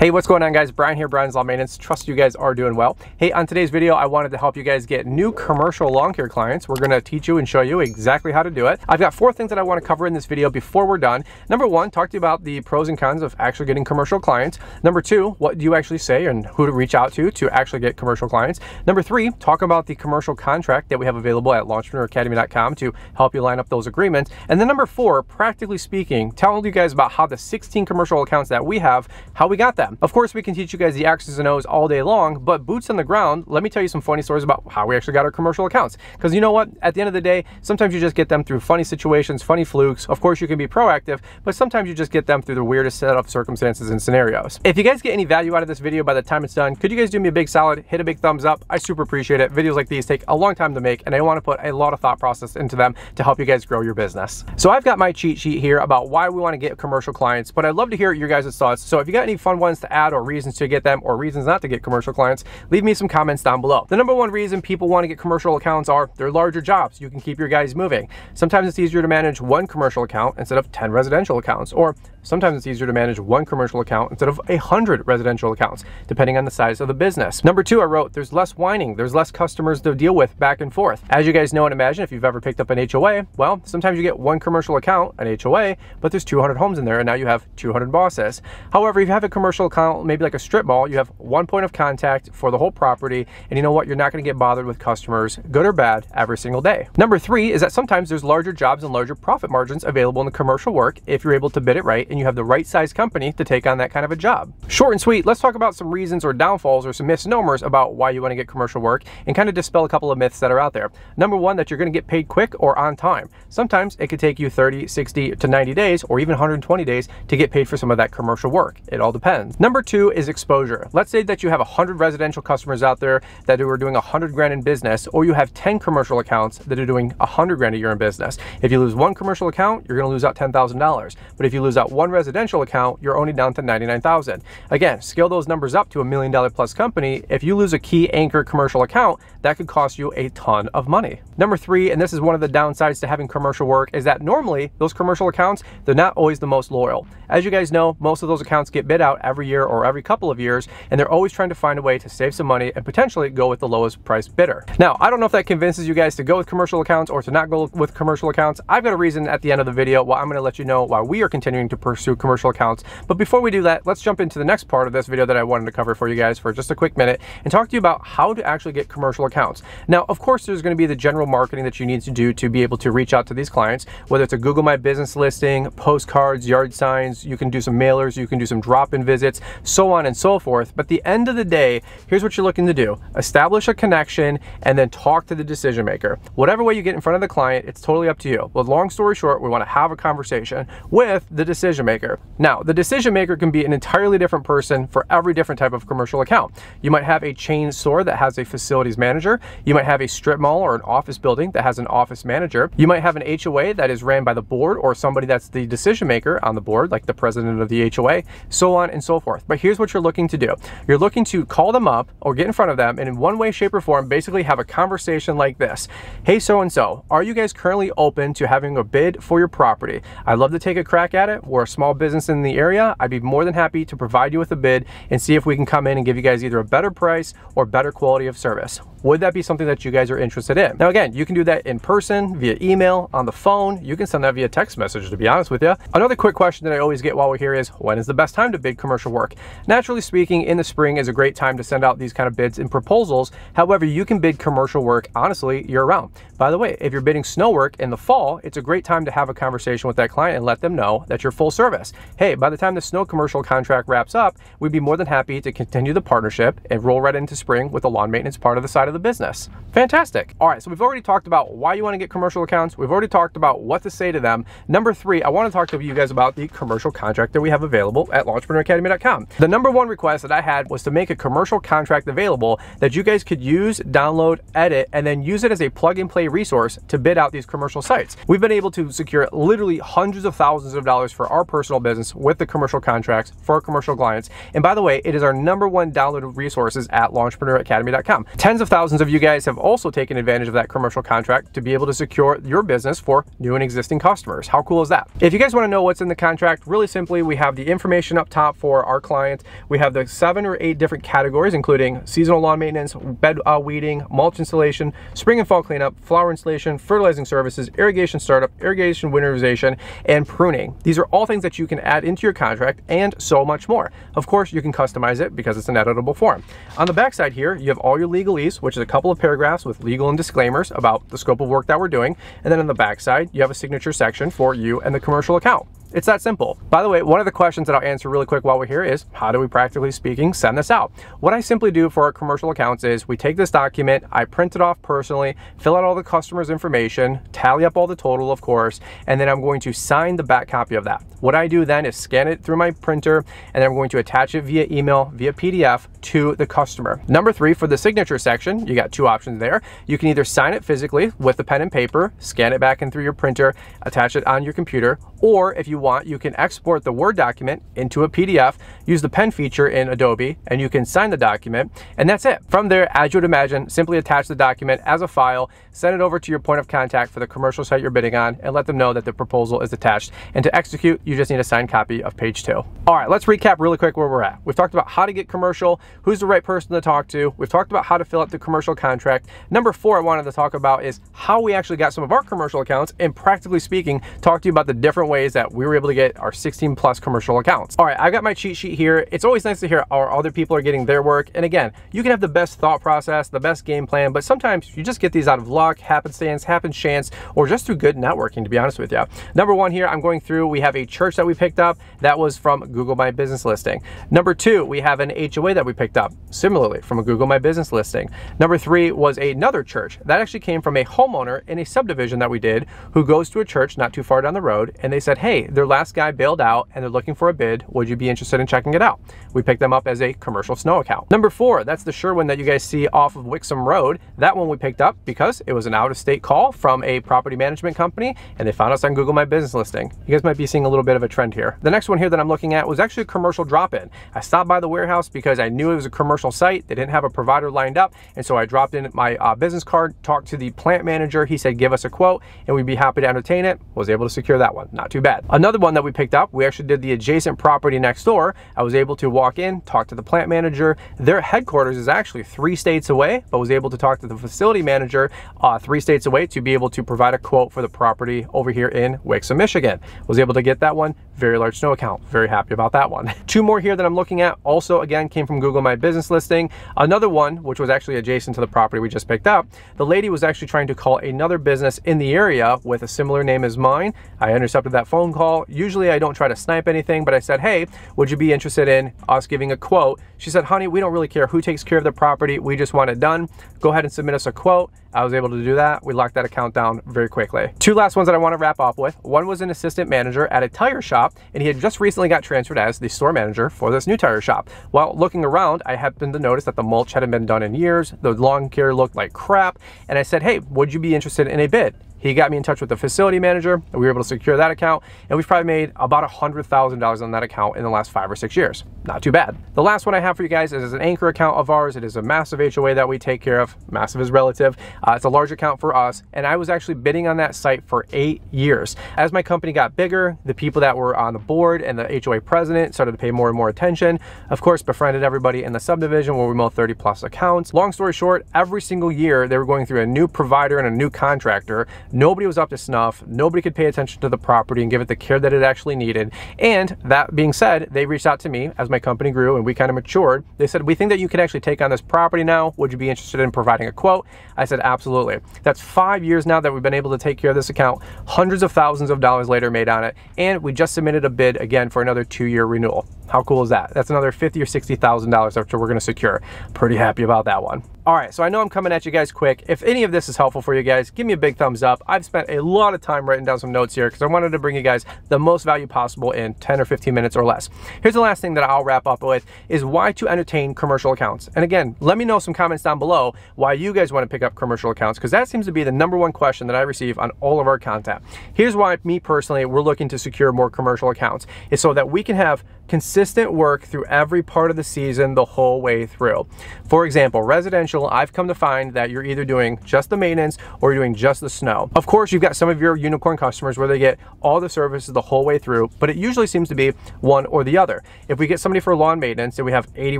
Hey, what's going on guys? Brian here, Brian's Lawn Maintenance. Trust you guys are doing well. Hey, on today's video, I wanted to help you guys get new commercial lawn care clients. We're gonna teach you and show you exactly how to do it. I've got 4 things that I wanna cover in this video before we're done. Number 1, talk to you about the pros and cons of actually getting commercial clients. Number 2, what do you actually say and who to reach out to actually get commercial clients. Number 3, talk about the commercial contract that we have available at launchpreneuracademy.com to help you line up those agreements. And then number 4, practically speaking, tell you guys about how the 16 commercial accounts that we have, how we got them. Of course, we can teach you guys the X's and O's all day long, but boots on the ground, let me tell you some funny stories about how we actually got our commercial accounts. Because you know what? At the end of the day, sometimes you just get them through funny situations, funny flukes. Of course, you can be proactive, but sometimes you just get them through the weirdest set of circumstances and scenarios. If you guys get any value out of this video by the time it's done, could you guys do me a big solid? Hit a big thumbs up. I super appreciate it. Videos like these take a long time to make, and I want to put a lot of thought process into them to help you guys grow your business. So I've got my cheat sheet here about why we want to get commercial clients, but I'd love to hear your guys' thoughts. So if you got any fun ones to add or reasons to get them or reasons not to get commercial clients, leave me some comments down below. The number 1 reason people want to get commercial accounts are they're larger jobs. You can keep your guys moving. Sometimes it's easier to manage 1 commercial account instead of 10 residential accounts, or sometimes it's easier to manage 1 commercial account instead of 100 residential accounts, depending on the size of the business. Number 2, I wrote, there's less whining. There's less customers to deal with back and forth. As you guys know and imagine, if you've ever picked up an HOA, well, sometimes you get 1 commercial account, an HOA, but there's 200 homes in there, and now you have 200 bosses. However, if you have a commercial account, maybe like a strip mall, you have 1 point of contact for the whole property, and you know what? You're not going to get bothered with customers, good or bad, every single day. Number 3 is that sometimes there's larger jobs and larger profit margins available in the commercial work if you're able to bid it right and you have the right size company to take on that kind of a job. Short and sweet, let's talk about some reasons or downfalls or some misnomers about why you want to get commercial work and kind of dispel a couple of myths that are out there. Number 1, that you're going to get paid quick or on time. Sometimes it could take you 30, 60 to 90 days or even 120 days to get paid for some of that commercial work. It all depends. Number 2 is exposure. Let's say that you have 100 residential customers out there that are doing 100 grand in business, or you have 10 commercial accounts that are doing 100 grand a year in business. If you lose 1 commercial account, you're going to lose out $10,000. But if you lose out 1 residential account, you're only down to $99,000. Again, scale those numbers up to $1 million plus company. If you lose a key anchor commercial account, that could cost you a ton of money. Number 3, and this is one of the downsides to having commercial work, is that normally those commercial accounts, they're not always the most loyal. As you guys know, most of those accounts get bid out every year or every couple of years, and they're always trying to find a way to save some money and potentially go with the lowest price bidder. Now, I don't know if that convinces you guys to go with commercial accounts or to not go with commercial accounts. I've got a reason at the end of the video why I'm going to let you know why we are continuing to pursue commercial accounts. But before we do that, let's jump into the next part of this video that I wanted to cover for you guys for just a quick minute and talk to you about how to actually get commercial accounts. Now, of course, there's going to be the general marketing that you need to do to be able to reach out to these clients, whether it's a Google My Business listing, postcards, yard signs, you can do some mailers, you can do some drop-in visits, so on and so forth. But at the end of the day, here's what you're looking to do. Establish a connection and then talk to the decision maker. Whatever way you get in front of the client, it's totally up to you. But long story short, we want to have a conversation with the decision maker. Now, the decision maker can be an entirely different person for every different type of commercial account. You might have a chain store that has a facilities manager. You might have a strip mall or an office building that has an office manager. You might have an HOA that is ran by the board or somebody that's the decision maker on the board, like the president of the HOA, so on and so forth. But here's what you're looking to do. You're looking to call them up or get in front of them and in one way, shape, or form, basically have a conversation like this. Hey, so-and-so, are you guys currently open to having a bid for your property? I'd love to take a crack at it. We're a small business in the area. I'd be more than happy to provide you with a bid and see if we can come in and give you guys either a better price or better quality of service. Would that be something that you guys are interested in? Now again, you can do that in person, via email, on the phone. You can send that via text message, to be honest with you. Another quick question that I always get while we're here is, when is the best time to bid commercial work? Naturally speaking, in the spring is a great time to send out these kind of bids and proposals. However, you can bid commercial work, honestly, year-round. By the way, if you're bidding snow work in the fall, it's a great time to have a conversation with that client and let them know that you're full service. Hey, by the time the snow commercial contract wraps up, we'd be more than happy to continue the partnership and roll right into spring with the lawn maintenance part of the side of the business. Fantastic. All right, so we've already talked about why you want to get commercial accounts. We've already talked about what to say to them. Number 3, I want to talk to you guys about the commercial contract that we have available at launchpreneuracademy.com. The number 1 request that I had was to make a commercial contract available that you guys could use, download, edit, and then use it as a plug-and-play resource to bid out these commercial sites. We've been able to secure literally hundreds of thousands of dollars for our personal business with the commercial contracts for our commercial clients. And by the way, it is our number 1 downloaded resources at launchpreneuracademy.com. Tens of thousands of you guys have also taken advantage of that commercial contract to be able to secure your business for new and existing customers. How cool is that? If you guys want to know what's in the contract, really simply, we have the information up top for our client. We have the 7 or 8 different categories, including seasonal lawn maintenance, bed weeding, mulch installation, spring and fall cleanup, flower installation, fertilizing services, irrigation startup, irrigation winterization, and pruning. These are all things that you can add into your contract and so much more. Of course, you can customize it because it's an editable form. On the back side here, you have all your legalese, which is a couple of paragraphs with legal and disclaimers about the scope of work that we're doing. And then on the back side, you have a signature section for you and the commercial account. It's that simple. By the way, one of the questions that I'll answer really quick while we're here is, how do we practically speaking send this out? What I simply do for our commercial accounts is we take this document, I print it off personally, fill out all the customer's information, tally up all the total, of course, and then I'm going to sign the back copy of that. What I do then is scan it through my printer, and then I'm going to attach it via email, via PDF to the customer. Number 3, for the signature section, you got 2 options there. You can either sign it physically with the pen and paper, scan it back in through your printer, attach it on your computer, or if you want, you can export the Word document into a PDF, use the pen feature in Adobe, and you can sign the document, and that's it. From there, as you would imagine, simply attach the document as a file, send it over to your point of contact for the commercial site you're bidding on, and let them know that the proposal is attached. And to execute, you just need a signed copy of page 2. All right, let's recap really quick where we're at. We've talked about how to get commercial, who's the right person to talk to. We've talked about how to fill out the commercial contract. Number 4 I wanted to talk about is how we actually got some of our commercial accounts, and practically speaking, talk to you about the different ways that we were able to get our 16 plus commercial accounts. All right, I've got my cheat sheet here. It's always nice to hear how other people are getting their work. And again, you can have the best thought process, the best game plan, but sometimes you just get these out of luck, happenstance, chance, or just through good networking, to be honest with you. Number 1 here, I'm going through, we have a church that we picked up that was from Google My Business listing. Number 2, we have an HOA that we picked up, similarly from a Google My Business listing. Number 3 was another church that actually came from a homeowner in a subdivision that we did who goes to a church not too far down the road, and they said, hey, their last guy bailed out and they're looking for a bid. Would you be interested in checking it out? We picked them up as a commercial snow account. Number 4, that's the Sherwin that you guys see off of Wixom Road. That one we picked up because it was an out-of-state call from a property management company, and they found us on Google My Business listing. You guys might be seeing a little bit of a trend here. The next one here that I'm looking at was actually a commercial drop-in. I stopped by the warehouse because I knew it was a commercial site. They didn't have a provider lined up, and so I dropped in my business card, talked to the plant manager. He said, give us a quote, and we'd be happy to entertain it. Was able to secure that one. Not too bad. Another one that we picked up, we actually did the adjacent property next door. I was able to walk in, talk to the plant manager. Their headquarters is actually 3 states away, but was able to talk to the facility manager 3 states away to be able to provide a quote for the property over here in Wixom, Michigan. Was able to get that one. Very large snow account. Very happy about that one. 2 more here that I'm looking at also again came from Google My Business listing. Another one, which was actually adjacent to the property we just picked up. The lady was actually trying to call another business in the area with a similar name as mine. I intercepted that phone call. Usually I don't try to snipe anything, but I said, hey, would you be interested in us giving a quote? She said, honey, we don't really care who takes care of the property. We just want it done. Go ahead and submit us a quote. I was able to do that. We locked that account down very quickly. 2 last ones that I want to wrap up with. One was an assistant manager at a tire shop, and he had just recently got transferred as the store manager for this new tire shop. While looking around, I happened to notice that the mulch hadn't been done in years. The lawn care looked like crap. And I said, hey, would you be interested in a bid? He got me in touch with the facility manager, and we were able to secure that account, and we've probably made about $100,000 on that account in the last 5 or 6 years. Not too bad. The last one I have for you guys is an anchor account of ours. It is a massive HOA that we take care of. Massive is relative. It's a large account for us, and I was actually bidding on that site for 8 years. As my company got bigger, the people that were on the board and the HOA president started to pay more and more attention. Of course, befriended everybody in the subdivision where we mow 30 plus accounts. Long story short, every single year they were going through a new provider and a new contractor. Nobody was up to snuff. Nobody could pay attention to the property and give it the care that it actually needed. And that being said, they reached out to me as my company grew and we kind of matured. They said, we think that you could actually take on this property now. Would you be interested in providing a quote? I said, absolutely. That's 5 years now that we've been able to take care of this account. Hundreds of thousands of dollars later made on it. And we just submitted a bid again for another 2-year renewal. How cool is that? That's another $50,000 or $60,000 after we're going to secure. Pretty happy about that one. All right, so I know I'm coming at you guys quick. If any of this is helpful for you guys, give me a big thumbs up. I've spent a lot of time writing down some notes here because I wanted to bring you guys the most value possible in 10 or 15 minutes or less. Here's the last thing that I'll wrap up with is why to entertain commercial accounts. And again, let me know some comments down below why you guys want to pick up commercial accounts, because that seems to be the #1 question that I receive on all of our content. Here's why me personally, we're looking to secure more commercial accounts is so that we can have consistent work through every part of the season the whole way through. For example, residential, I've come to find that you're either doing just the maintenance or you're doing just the snow. Of course, you've got some of your unicorn customers where they get all the services the whole way through, but it usually seems to be one or the other. If we get somebody for lawn maintenance and we have 80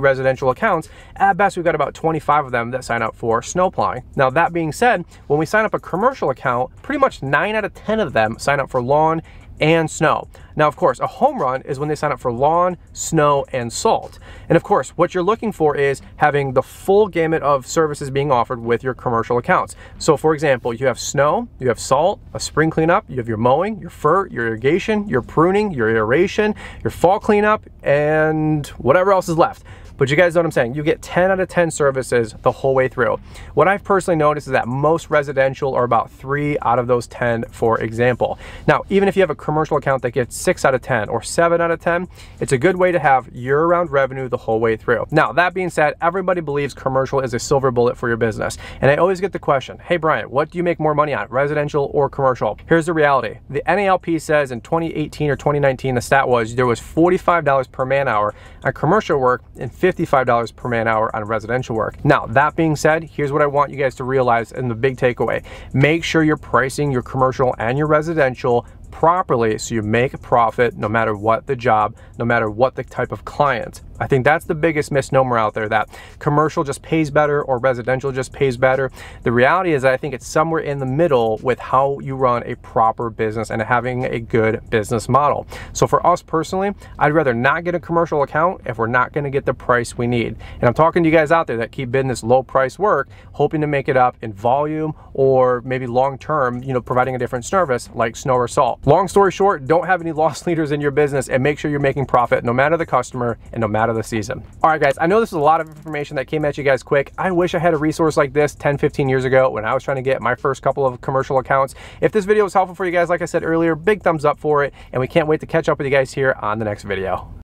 residential accounts, at best we've got about 25 of them that sign up for snow plowing. Now that being said, when we sign up a commercial account, pretty much 9 out of 10 of them sign up for lawn and snow. Now, of course, a home run is when they sign up for lawn, snow, and salt. And of course, what you're looking for is having the full gamut of services being offered with your commercial accounts. So for example, you have snow, you have salt, a spring cleanup, you have your mowing, your fur, your irrigation, your pruning, your aeration, your fall cleanup, and whatever else is left. But you guys know what I'm saying. You get 10 out of 10 services the whole way through. What I've personally noticed is that most residential are about 3 out of those 10, for example. Now, even if you have a commercial account that gets 6 out of 10 or 7 out of 10, it's a good way to have year-round revenue the whole way through. Now, that being said, everybody believes commercial is a silver bullet for your business. And I always get the question, hey Brian, what do you make more money on, residential or commercial? Here's the reality. The NALP says in 2018 or 2019, the stat was there was $45 per man hour on commercial work and $55 per man hour on residential work. Now, that being said, here's what I want you guys to realize in the big takeaway. Make sure you're pricing your commercial and your residential properly so you make a profit no matter what the job, no matter what the type of client. I think that's the biggest misnomer out there, that commercial just pays better or residential just pays better. The reality is I think it's somewhere in the middle with how you run a proper business and having a good business model. So for us personally, I'd rather not get a commercial account if we're not going to get the price we need. And I'm talking to you guys out there that keep bidding this low price work, hoping to make it up in volume or maybe long term, providing a different service like snow or salt. Long story short, don't have any loss leaders in your business and make sure you're making profit no matter the customer and no matter the season. All right, guys, I know this is a lot of information that came at you guys quick. I wish I had a resource like this 10, 15 years ago when I was trying to get my first couple of commercial accounts. If this video was helpful for you guys, like I said earlier, big thumbs up for it, and we can't wait to catch up with you guys here on the next video.